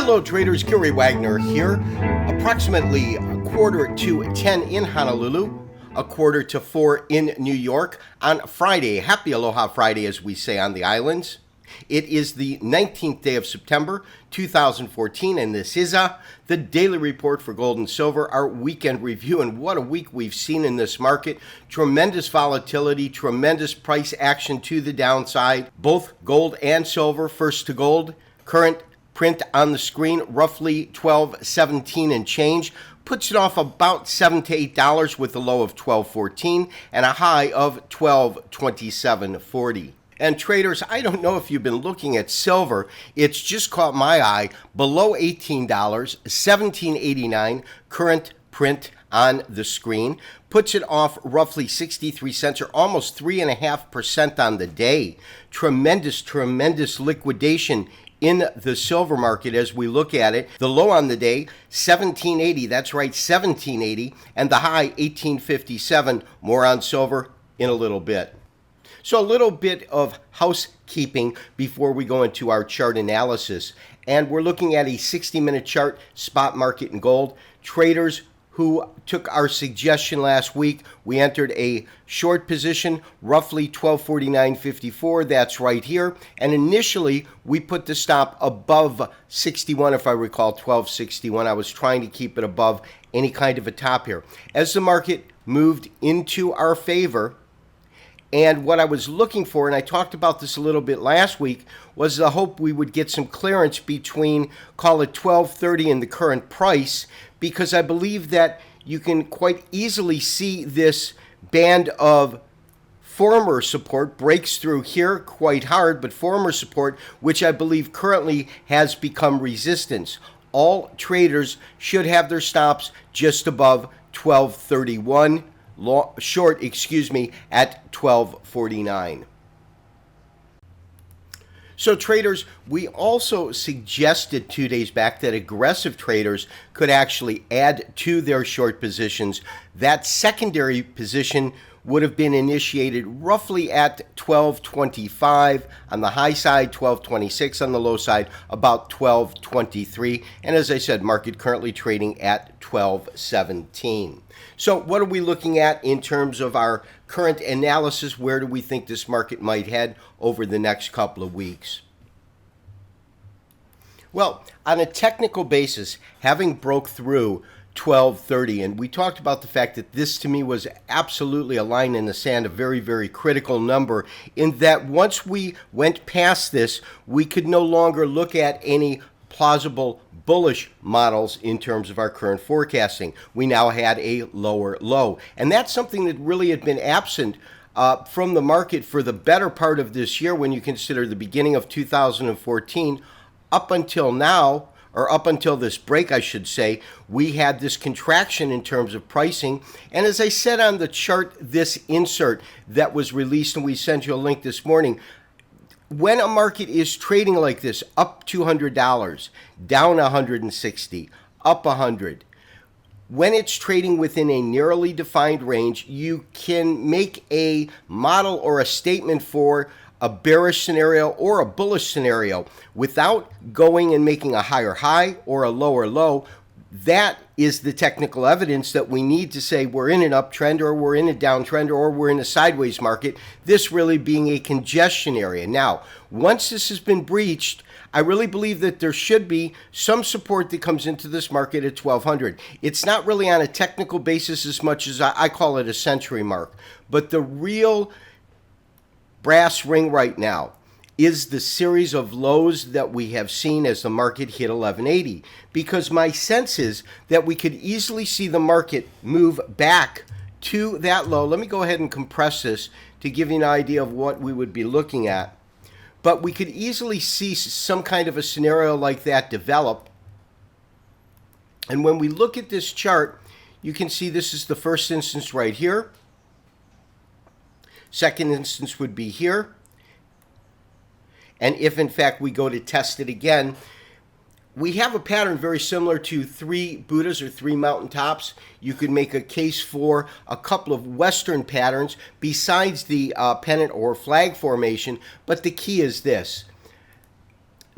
Hello traders, Gary Wagner here. Approximately 1:45 in Honolulu, 1:45 in New York on Friday. Happy Aloha Friday, as we say on the islands. It is the 19th day of September 2014, and this is the daily report for gold and silver, our weekend review. And what a week we've seen in this market. Tremendous volatility, tremendous price action to the downside. Both gold and silver. First to gold, current print on the screen, roughly 12.17 and change. Puts it off about $7 to $8 with a low of 12.14 and a high of 12.2740. And traders, I don't know if you've been looking at silver. It's just caught my eye below $18, $17.89 current print on the screen. Puts it off roughly 63 cents or almost 3.5% on the day. Tremendous liquidation in the silver market as we look at it. The low on the day, 1780, that's right, 1780, and the high, 1857. More on silver in a little bit. So a little bit of housekeeping before we go into our chart analysis. And we're looking at a 60-minute chart, spot market in gold. Traders who took our suggestion last week, we entered a short position, roughly 1249.54, that's right here. And initially, we put the stop above 61, if I recall, 1261. I was trying to keep it above any kind of a top here. As the market moved into our favor, and what I was looking for, and I talked about this a little bit last week, was the hope we would get some clearance between, call it 1230 and the current price, because I believe that you can quite easily see this band of former support breaks through here quite hard, but former support, which I believe currently has become resistance. All traders should have their stops just above 1231. Short, at 1249. So traders, we also suggested 2 days back that aggressive traders could actually add to their short positions. That secondary position would have been initiated roughly at 1225 on the high side, 1226 on the low side, about 1223. And as I said, market currently trading at 1217. So what are we looking at in terms of our current analysis? Where do we think this market might head over the next couple of weeks? Well, on a technical basis, having broke through 1230, and we talked about the fact that this to me was absolutely a line in the sand, a very critical number, in that once we went past this, we could no longer look at any plausible bullish models in terms of our current forecasting. We now had a lower low, and that's something that really had been absent from the market for the better part of this year when you consider the beginning of 2014 up until now, or up until this break, I should say. We had this contraction in terms of pricing. And as I said on the chart, this insert that was released, and we sent you a link this morning, when a market is trading like this, up $200, down 160, up 100, when it's trading within a narrowly defined range, you can make a model or a statement for a bearish scenario or a bullish scenario without going and making a higher high or a lower low. That is the technical evidence that we need to say we're in an uptrend or we're in a downtrend or we're in a sideways market, this really being a congestion area. Now, once this has been breached, I really believe that there should be some support that comes into this market at 1200. It's not really on a technical basis as much as I call it a century mark, but the real brass ring right now is the series of lows that we have seen as the market hit 1180, because my sense is that we could easily see the market move back to that low. Let me go ahead and compress this to give you an idea of what we would be looking at. But we could easily see some kind of a scenario like that develop. And when we look at this chart, you can see this is the first instance right here. Second instance would be here. And if, in fact, we go to test it again, we have a pattern very similar to three Buddhas or three mountaintops. You could make a case for a couple of Western patterns besides the pennant or flag formation, but the key is this.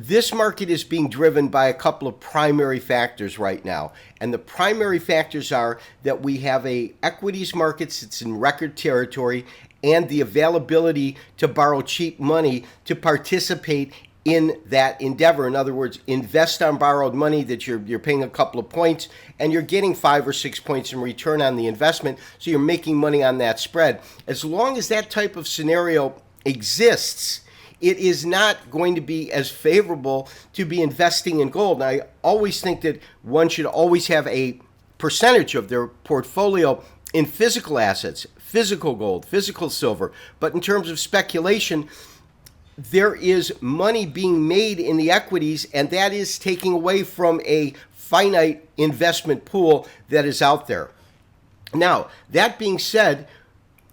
This market is being driven by a couple of primary factors right now. And the primary factors are that we have a equities market that's in record territory and the availability to borrow cheap money to participate in that endeavor. In other words, invest on borrowed money that you're paying a couple of points and you're getting 5 or 6 points in return on the investment. So you're making money on that spread. As long as that type of scenario exists, it is not going to be as favorable to be investing in gold. And I always think that one should always have a percentage of their portfolio in physical assets, physical gold, physical silver. But in terms of speculation, there is money being made in the equities, and that is taking away from a finite investment pool that is out there. Now, that being said,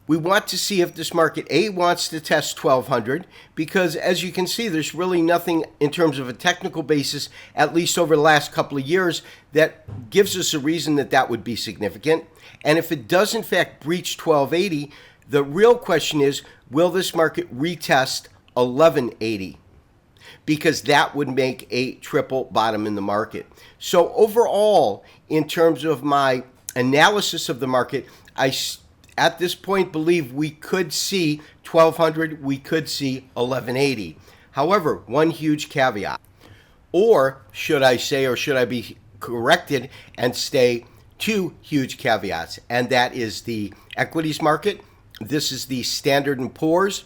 we want to see if this market, A, wants to test 1200, because as you can see, there's really nothing in terms of a technical basis, at least over the last couple of years, that gives us a reason that that would be significant. And if it does in fact breach 1280, the real question is, will this market retest 1180? Because that would make a triple bottom in the market. So overall, in terms of my analysis of the market, I at this point believe we could see 1200, we could see 1180. However, one huge caveat, or should I say, or should I be corrected and say two huge caveats, and that is the equities market. This is the Standard & Poor's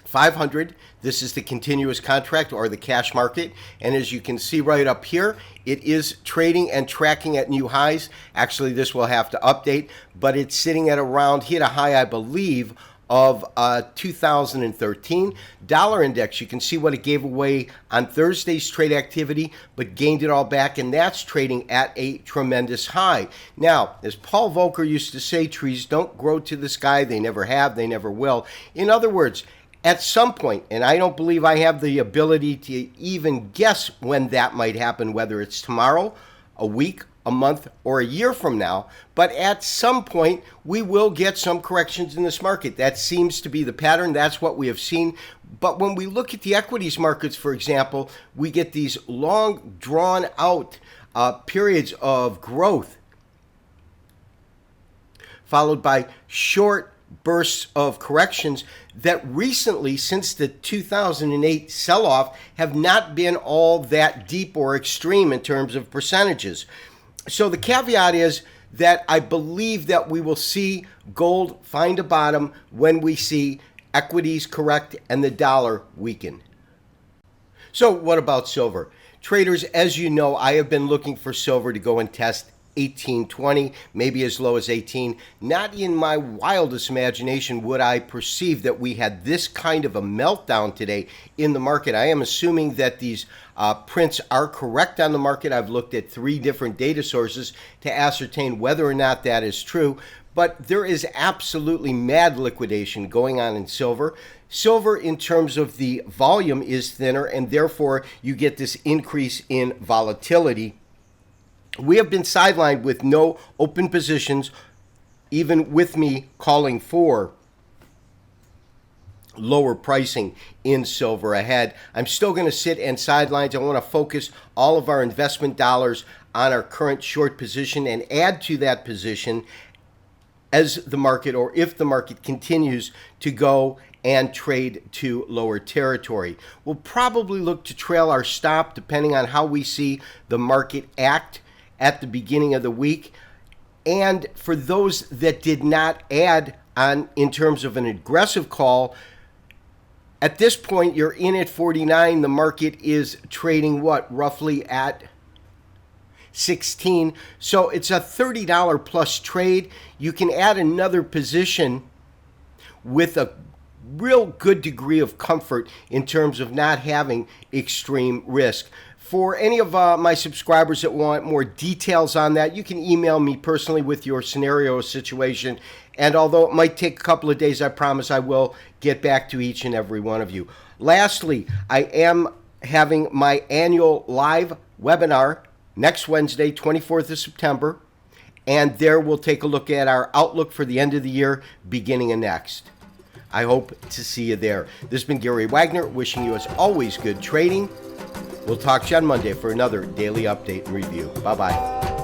500. This is the continuous contract or the cash market. And as you can see right up here, it is trading and tracking at new highs. Actually, this will have to update, but it's sitting at around, hit a high, I believe, of 2013. Dollar index, you can see what it gave away on Thursday's trade activity, but gained it all back, and that's trading at a tremendous high. Now, as Paul Volcker used to say, trees don't grow to the sky. They never have. They never will. In other words, at some point, and I don't believe I have the ability to even guess when that might happen, whether it's tomorrow, a week, a month, or a year from now, but at some point, we will get some corrections in this market. That seems to be the pattern. That's what we have seen. But when we look at the equities markets, for example, we get these long, drawn-out periods of growth, followed by short bursts of corrections that recently, since the 2008 sell-off, have not been all that deep or extreme in terms of percentages. So the caveat is that I believe that we will see gold find a bottom when we see equities correct and the dollar weaken. So what about silver? Traders, as you know, I have been looking for silver to go and test 1820, maybe as low as 18. Not in my wildest imagination would I perceive that we had this kind of a meltdown today in the market. I am assuming that these prints are correct on the market. I've looked at 3 different data sources to ascertain whether or not that is true. But there is absolutely mad liquidation going on in silver. Silver, in terms of the volume, is thinner, and therefore you get this increase in volatility. We have been sidelined with no open positions, even with me calling for lower pricing in silver ahead. I'm still going to sit and sidelines. I want to focus all of our investment dollars on our current short position and add to that position as the market, or if the market continues to go and trade to lower territory. We'll probably look to trail our stop depending on how we see the market act at the beginning of the week. And for those that did not add on in terms of an aggressive call, at this point you're in at 49. The market is trading roughly at 16. So it's a $30 plus trade. You can add another position with a real good degree of comfort in terms of not having extreme risk. For any of my subscribers that want more details on that, you can email me personally with your scenario situation. And although it might take a couple of days, I promise I will get back to each and every one of you. Lastly, I am having my annual live webinar next Wednesday, 24th of September. And there we'll take a look at our outlook for the end of the year, beginning of next. I hope to see you there. This has been Gary Wagner, wishing you as always good trading. We'll talk to you on Monday for another daily update and review. Bye-bye.